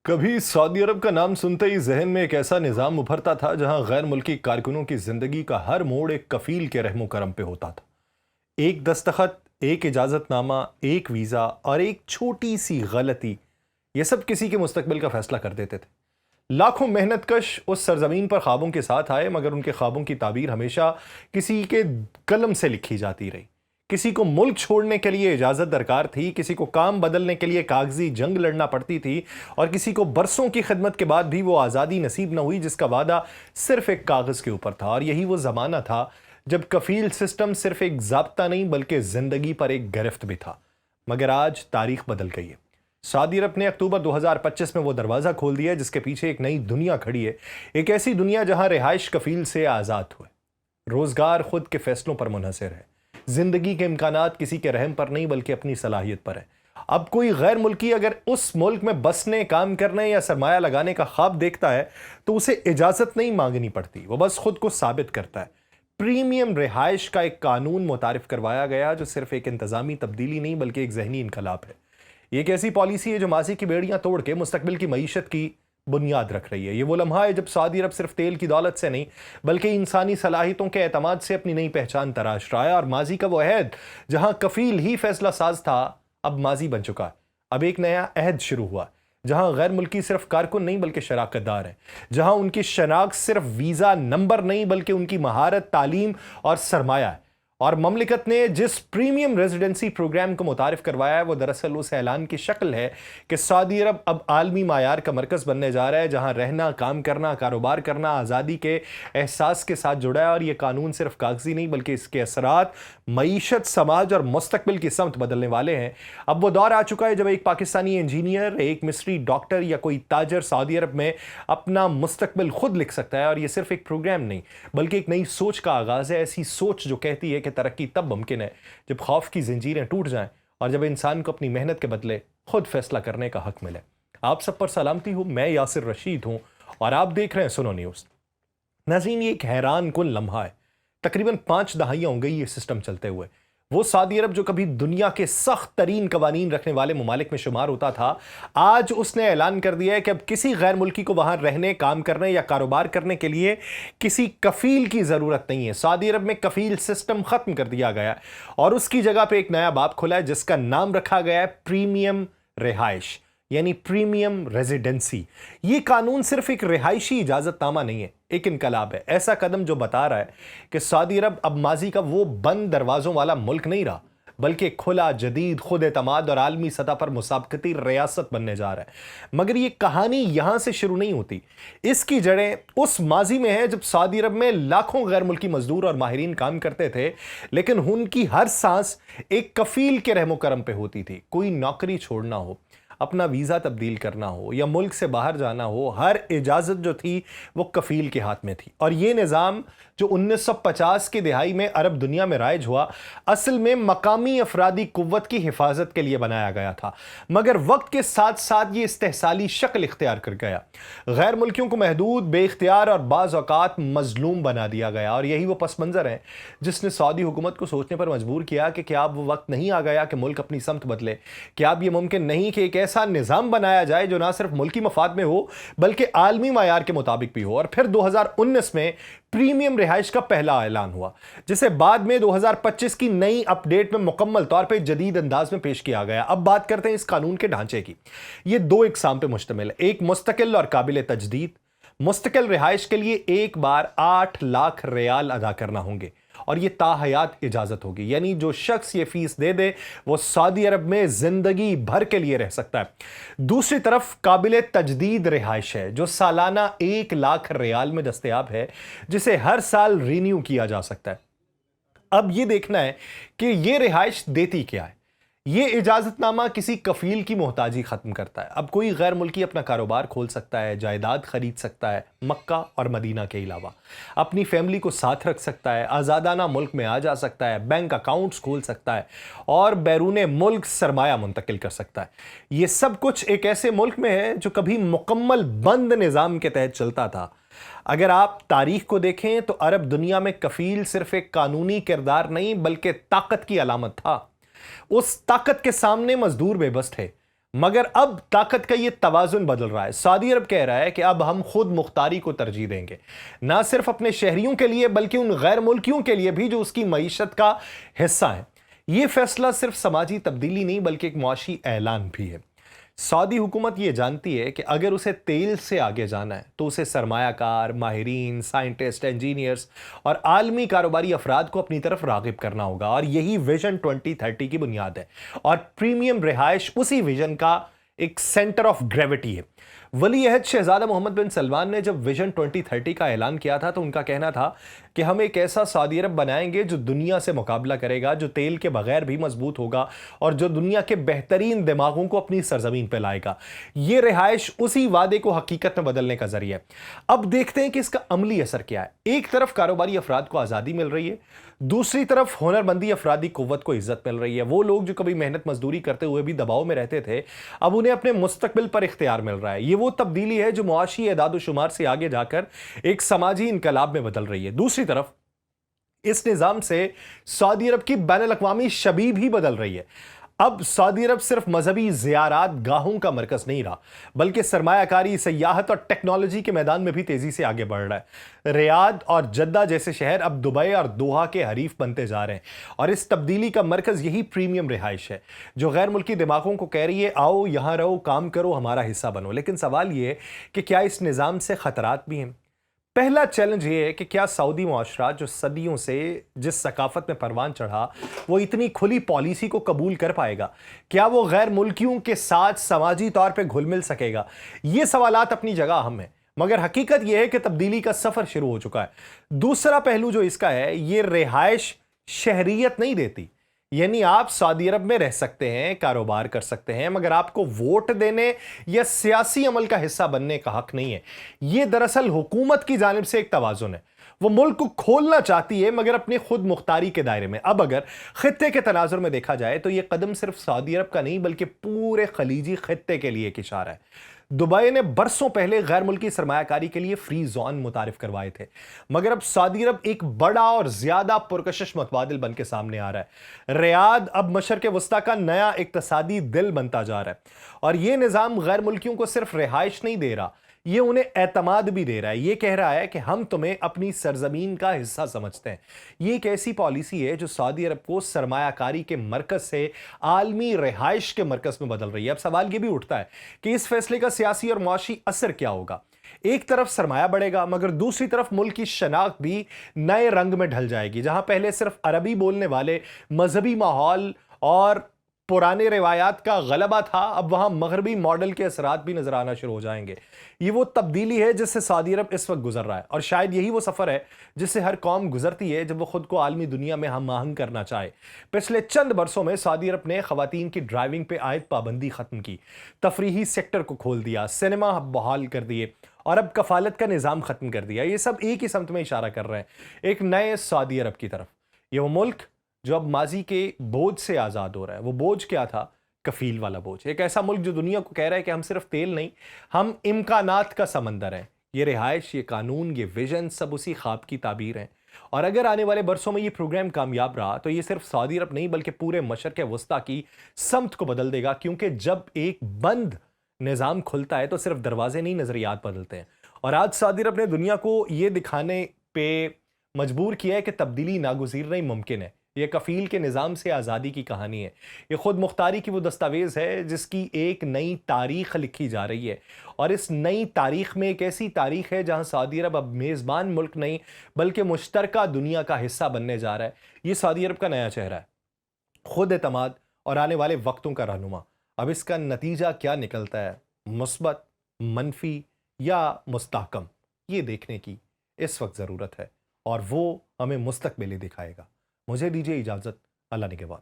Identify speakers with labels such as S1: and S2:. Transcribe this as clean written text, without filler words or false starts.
S1: کبھی سعودی عرب کا نام سنتے ہی ذہن میں ایک ایسا نظام ابھرتا تھا جہاں غیر ملکی کارکنوں کی زندگی کا ہر موڑ ایک کفیل کے رحم و کرم پہ ہوتا تھا۔ ایک دستخط، ایک اجازت نامہ، ایک ویزا اور ایک چھوٹی سی غلطی، یہ سب کسی کے مستقبل کا فیصلہ کر دیتے تھے۔ لاکھوں محنت کش اس سرزمین پر خوابوں کے ساتھ آئے، مگر ان کے خوابوں کی تعبیر ہمیشہ کسی کے قلم سے لکھی جاتی رہی۔ کسی کو ملک چھوڑنے کے لیے اجازت درکار تھی، کسی کو کام بدلنے کے لیے کاغذی جنگ لڑنا پڑتی تھی، اور کسی کو برسوں کی خدمت کے بعد بھی وہ آزادی نصیب نہ ہوئی جس کا وعدہ صرف ایک کاغذ کے اوپر تھا۔ اور یہی وہ زمانہ تھا جب کفیل سسٹم صرف ایک ضابطہ نہیں بلکہ زندگی پر ایک گرفت بھی تھا۔ مگر آج تاریخ بدل گئی ہے۔ سعودی عرب نے اکتوبر 2025 میں وہ دروازہ کھول دیا ہے جس کے پیچھے ایک نئی دنیا کھڑی ہے، ایک ایسی دنیا جہاں رہائش کفیل سے آزاد ہوئے، روزگار خود کے فیصلوں پر منحصر ہے، زندگی کے امکانات کسی کے رحم پر نہیں بلکہ اپنی صلاحیت پر ہے۔ اب کوئی غیر ملکی اگر اس ملک میں بسنے، کام کرنے یا سرمایہ لگانے کا خواب دیکھتا ہے تو اسے اجازت نہیں مانگنی پڑتی، وہ بس خود کو ثابت کرتا ہے۔ پریمیم رہائش کا ایک قانون متعارف کروایا گیا جو صرف ایک انتظامی تبدیلی نہیں بلکہ ایک ذہنی انقلاب ہے۔ یہ ایک ایسی پالیسی ہے جو ماضی کی بیڑیاں توڑ کے مستقبل کی معیشت کی بنیاد رکھ رہی ہے۔ یہ وہ لمحہ ہے جب سعودی عرب صرف تیل کی دولت سے نہیں بلکہ انسانی صلاحیتوں کے اعتماد سے اپنی نئی پہچان تراش رہا ہے، اور ماضی کا وہ عہد جہاں کفیل ہی فیصلہ ساز تھا اب ماضی بن چکا ہے۔ اب ایک نیا عہد شروع ہوا ہے جہاں غیر ملکی صرف کارکن نہیں بلکہ شراکت دار ہیں، جہاں ان کی شناخت صرف ویزا نمبر نہیں بلکہ ان کی مہارت، تعلیم اور سرمایہ ہے۔ اور مملکت نے جس پریمیم ریزیڈنسی پروگرام کو متعارف کروایا ہے وہ دراصل اس اعلان کی شکل ہے کہ سعودی عرب اب عالمی معیار کا مرکز بننے جا رہا ہے، جہاں رہنا، کام کرنا، کاروبار کرنا آزادی کے احساس کے ساتھ جڑا ہے۔ اور یہ قانون صرف کاغذی نہیں بلکہ اس کے اثرات معیشت، سماج اور مستقبل کی سمت بدلنے والے ہیں۔ اب وہ دور آ چکا ہے جب ایک پاکستانی انجینئر، ایک مصری ڈاکٹر یا کوئی تاجر سعودی عرب میں اپنا مستقبل خود لکھ سکتا ہے۔ اور یہ صرف ایک پروگرام نہیں بلکہ ایک نئی سوچ کا آغاز ہے، ایسی سوچ جو کہتی ہے کہ ترقی تب ممکن ہے جب خوف کی زنجیریں ٹوٹ جائیں اور جب انسان کو اپنی محنت کے بدلے خود فیصلہ کرنے کا حق ملے۔ آپ سب پر سلامتی ہوں، میں یاسر رشید ہوں اور آپ دیکھ رہے ہیں سنو نیوز۔ ناظرین، یہ ایک حیران کن لمحہ ہے۔ تقریباً 5 دہائیاں ہو گئی یہ سسٹم چلتے ہوئے۔ وہ سعودی عرب جو کبھی دنیا کے سخت ترین قوانین رکھنے والے ممالک میں شمار ہوتا تھا، آج اس نے اعلان کر دیا ہے کہ اب کسی غیر ملکی کو وہاں رہنے، کام کرنے یا کاروبار کرنے کے لیے کسی کفیل کی ضرورت نہیں ہے۔ سعودی عرب میں کفیل سسٹم ختم کر دیا گیا ہے اور اس کی جگہ پہ ایک نیا باب کھلا ہے جس کا نام رکھا گیا ہے پریمیم رہائش، یعنی پریمیم ریزیڈنسی۔ یہ قانون صرف ایک رہائشی اجازت نامہ نہیں ہے، ایک انقلاب ہے، ایسا قدم جو بتا رہا ہے کہ سعودی عرب اب ماضی کا وہ بند دروازوں والا ملک نہیں رہا بلکہ کھلا، جدید، خود اعتماد اور عالمی سطح پر مسابقتی ریاست بننے جا رہا ہے۔ مگر یہ کہانی یہاں سے شروع نہیں ہوتی، اس کی جڑیں اس ماضی میں ہے جب سعودی عرب میں لاکھوں غیر ملکی مزدور اور ماہرین کام کرتے تھے، لیکن ان کی ہر سانس ایک کفیل کے رحم و کرم پہ ہوتی تھی۔ کوئی نوکری چھوڑنا ہو، اپنا ویزا تبدیل کرنا ہو یا ملک سے باہر جانا ہو، ہر اجازت جو تھی وہ کفیل کے ہاتھ میں تھی۔ اور یہ نظام جو 1950 کی دہائی میں عرب دنیا میں رائج ہوا، اصل میں مقامی افرادی قوت کی حفاظت کے لیے بنایا گیا تھا، مگر وقت کے ساتھ ساتھ یہ استحصالی شکل اختیار کر گیا۔ غیر ملکیوں کو محدود، بے اختیار اور بعض اوقات مظلوم بنا دیا گیا۔ اور یہی وہ پس منظر ہے جس نے سعودی حکومت کو سوچنے پر مجبور کیا کہ کیا اب وہ وقت نہیں آ گیا کہ ملک اپنی سمت بدلے؟ کیا اب یہ ممکن نہیں کہ ایک ایسا نظام بنایا جائے جو نہ صرف ملکی مفاد میں ہو بلکہ عالمی معیار کے مطابق بھی ہو؟ اور پھر 2019 میں پریمیم رہائش کا پہلا اعلان ہوا جسے بعد میں 2025 کی نئی اپ ڈیٹ میں مکمل طور پہ جدید انداز میں پیش کیا گیا۔ اب بات کرتے ہیں اس قانون کے ڈھانچے کی۔ یہ 2 اقسام پہ مشتمل ہے، ایک مستقل اور قابل تجدید۔ مستقل رہائش کے لیے ایک بار 8 لاکھ ریال ادا کرنا ہوں گے اور یہ تا حیات اجازت ہوگی، یعنی جو شخص یہ فیس دے دے وہ سعودی عرب میں زندگی بھر کے لیے رہ سکتا ہے۔ دوسری طرف قابل تجدید رہائش ہے جو سالانہ 1 لاکھ ریال میں دستیاب ہے، جسے ہر سال رینیو کیا جا سکتا ہے۔ اب یہ دیکھنا ہے کہ یہ رہائش دیتی کیا ہے۔ یہ اجازت نامہ کسی کفیل کی محتاجی ختم کرتا ہے۔ اب کوئی غیر ملکی اپنا کاروبار کھول سکتا ہے، جائیداد خرید سکتا ہے، مکہ اور مدینہ کے علاوہ اپنی فیملی کو ساتھ رکھ سکتا ہے، آزادانہ ملک میں آ جا سکتا ہے، بینک اکاؤنٹس کھول سکتا ہے اور بیرون ملک سرمایہ منتقل کر سکتا ہے۔ یہ سب کچھ ایک ایسے ملک میں ہے جو کبھی مکمل بند نظام کے تحت چلتا تھا۔ اگر آپ تاریخ کو دیکھیں تو عرب دنیا میں کفیل صرف ایک قانونی کردار نہیں بلکہ طاقت کی علامت تھا۔ اس طاقت کے سامنے مزدور بے بس تھے، مگر اب طاقت کا یہ توازن بدل رہا ہے. سعودی عرب کہہ رہا ہے کہ اب ہم خود مختاری کو ترجیح دیں گے, نہ صرف اپنے شہریوں کے لیے بلکہ ان غیر ملکیوں کے لیے بھی جو اس کی معیشت کا حصہ ہیں. یہ فیصلہ صرف سماجی تبدیلی نہیں بلکہ ایک معاشی اعلان بھی ہے. سعودی حکومت یہ جانتی ہے کہ اگر اسے تیل سے آگے جانا ہے تو اسے سرمایہ کار, ماہرین, سائنٹسٹ, انجینئرز اور عالمی کاروباری افراد کو اپنی طرف راغب کرنا ہوگا, اور یہی ویژن 2030 کی بنیاد ہے. اور پریمیم رہائش اسی ویژن کا ایک سینٹر آف گریوٹی ہے. ولی عہد شہزادہ محمد بن سلمان نے جب ویژن 2030 کا اعلان کیا تھا تو ان کا کہنا تھا کہ ہم ایک ایسا سعودی عرب بنائیں گے جو دنیا سے مقابلہ کرے گا, جو تیل کے بغیر بھی مضبوط ہوگا اور جو دنیا کے بہترین دماغوں کو اپنی سرزمین پہ لائے گا. یہ رہائش اسی وعدے کو حقیقت میں بدلنے کا ذریعہ ہے. اب دیکھتے ہیں کہ اس کا عملی اثر کیا ہے. ایک طرف کاروباری افراد کو آزادی مل رہی ہے, دوسری طرف ہنرمندی افرادی قوت کو عزت مل رہی ہے. وہ لوگ جو کبھی محنت مزدوری کرتے ہوئے بھی دباؤ میں رہتے تھے, اب انہیں اپنے مستقبل پر اختیار مل رہا ہے. یہ وہ تبدیلی ہے جو معاشی اعداد و شمار سے آگے جا کر ایک سماجی انقلاب میں بدل رہی ہے. دوسری طرف اس نظام سے سعودی عرب کی بین الاقوامی شبیہ بھی بدل رہی ہے. اب سعودی عرب صرف مذہبی زیارات گاہوں کا مرکز نہیں رہا بلکہ سرمایہ کاری, سیاحت اور ٹیکنالوجی کے میدان میں بھی تیزی سے آگے بڑھ رہا ہے. ریاض اور جدہ جیسے شہر اب دبئی اور دوحہ کے حریف بنتے جا رہے ہیں, اور اس تبدیلی کا مرکز یہی پریمیم رہائش ہے جو غیر ملکی دماغوں کو کہہ رہی ہے آؤ یہاں رہو, کام کرو, ہمارا حصہ بنو. لیکن سوال یہ ہے کہ کیا اس نظام سے خطرات بھی ہیں؟ پہلا چیلنج یہ ہے کہ کیا سعودی معاشرہ جو صدیوں سے جس ثقافت میں پروان چڑھا وہ اتنی کھلی پالیسی کو قبول کر پائے گا؟ کیا وہ غیر ملکیوں کے ساتھ سماجی طور پہ گھل مل سکے گا؟ یہ سوالات اپنی جگہ اہم ہیں, مگر حقیقت یہ ہے کہ تبدیلی کا سفر شروع ہو چکا ہے. دوسرا پہلو جو اس کا ہے, یہ رہائش شہریت نہیں دیتی. یعنی آپ سعودی عرب میں رہ سکتے ہیں, کاروبار کر سکتے ہیں, مگر آپ کو ووٹ دینے یا سیاسی عمل کا حصہ بننے کا حق نہیں ہے. یہ دراصل حکومت کی جانب سے ایک توازن ہے. وہ ملک کو کھولنا چاہتی ہے مگر اپنے خود مختاری کے دائرے میں. اب اگر خطے کے تناظر میں دیکھا جائے تو یہ قدم صرف سعودی عرب کا نہیں بلکہ پورے خلیجی خطے کے لیے ایک اشارہ ہے. دبئی نے برسوں پہلے غیر ملکی سرمایہ کاری کے لیے فری زون متعارف کروائے تھے, مگر اب سعودی عرب ایک بڑا اور زیادہ پرکشش متبادل بن کے سامنے آ رہا ہے. ریاض اب مشرق وسطیٰ کا نیا اقتصادی دل بنتا جا رہا ہے, اور یہ نظام غیر ملکیوں کو صرف رہائش نہیں دے رہا, یہ انہیں اعتماد بھی دے رہا ہے. یہ کہہ رہا ہے کہ ہم تمہیں اپنی سرزمین کا حصہ سمجھتے ہیں. یہ ایک ایسی پالیسی ہے جو سعودی عرب کو سرمایہ کاری کے مرکز سے عالمی رہائش کے مرکز میں بدل رہی ہے. اب سوال یہ بھی اٹھتا ہے کہ اس فیصلے کا سیاسی اور معاشی اثر کیا ہوگا؟ ایک طرف سرمایہ بڑھے گا مگر دوسری طرف ملک کی شناخت بھی نئے رنگ میں ڈھل جائے گی. جہاں پہلے صرف عربی بولنے والے, مذہبی ماحول اور پرانے روایات کا غلبہ تھا, اب وہاں مغربی ماڈل کے اثرات بھی نظر آنا شروع ہو جائیں گے. یہ وہ تبدیلی ہے جس سے سعودی عرب اس وقت گزر رہا ہے, اور شاید یہی وہ سفر ہے جس سے ہر قوم گزرتی ہے جب وہ خود کو عالمی دنیا میں ہم آہنگ کرنا چاہے. پچھلے چند برسوں میں سعودی عرب نے خواتین کی ڈرائیونگ پہ عائد پابندی ختم کی, تفریحی سیکٹر کو کھول دیا, سینما بحال کر دیے, اور اب کفالت کا نظام ختم کر دیا. یہ سب ایک ہی سمت میں اشارہ کر رہے ہیں, ایک نئے سعودی عرب کی طرف. یہ وہ ملک جو اب ماضی کے بوجھ سے آزاد ہو رہا ہے. وہ بوجھ کیا تھا؟ کفیل والا بوجھ. ایک ایسا ملک جو دنیا کو کہہ رہا ہے کہ ہم صرف تیل نہیں, ہم امکانات کا سمندر ہیں. یہ رہائش, یہ قانون, یہ ویژن سب اسی خواب کی تعبیر ہیں. اور اگر آنے والے برسوں میں یہ پروگرام کامیاب رہا تو یہ صرف سعودی عرب نہیں بلکہ پورے مشرق وسطیٰ کی سمت کو بدل دے گا, کیونکہ جب ایک بند نظام کھلتا ہے تو صرف دروازے نہیں, نظریات بدلتے ہیں. اور آج سعودی عرب نے دنیا کو یہ دکھانے پہ مجبور کیا ہے کہ تبدیلی ناگزیر نہیں, ممکن ہے. یہ کفیل کے نظام سے آزادی کی کہانی ہے. یہ خود مختاری کی وہ دستاویز ہے جس کی ایک نئی تاریخ لکھی جا رہی ہے, اور اس نئی تاریخ میں ایک ایسی تاریخ ہے جہاں سعودی عرب اب میزبان ملک نہیں بلکہ مشترکہ دنیا کا حصہ بننے جا رہا ہے. یہ سعودی عرب کا نیا چہرہ ہے, خود اعتماد اور آنے والے وقتوں کا رہنما. اب اس کا نتیجہ کیا نکلتا ہے, مثبت, منفی یا مستحکم, یہ دیکھنے کی اس وقت ضرورت ہے, اور وہ ہمیں مستقبل ہی دکھائے گا. مجھے دیجیے اجازت. اللہ نگہبان.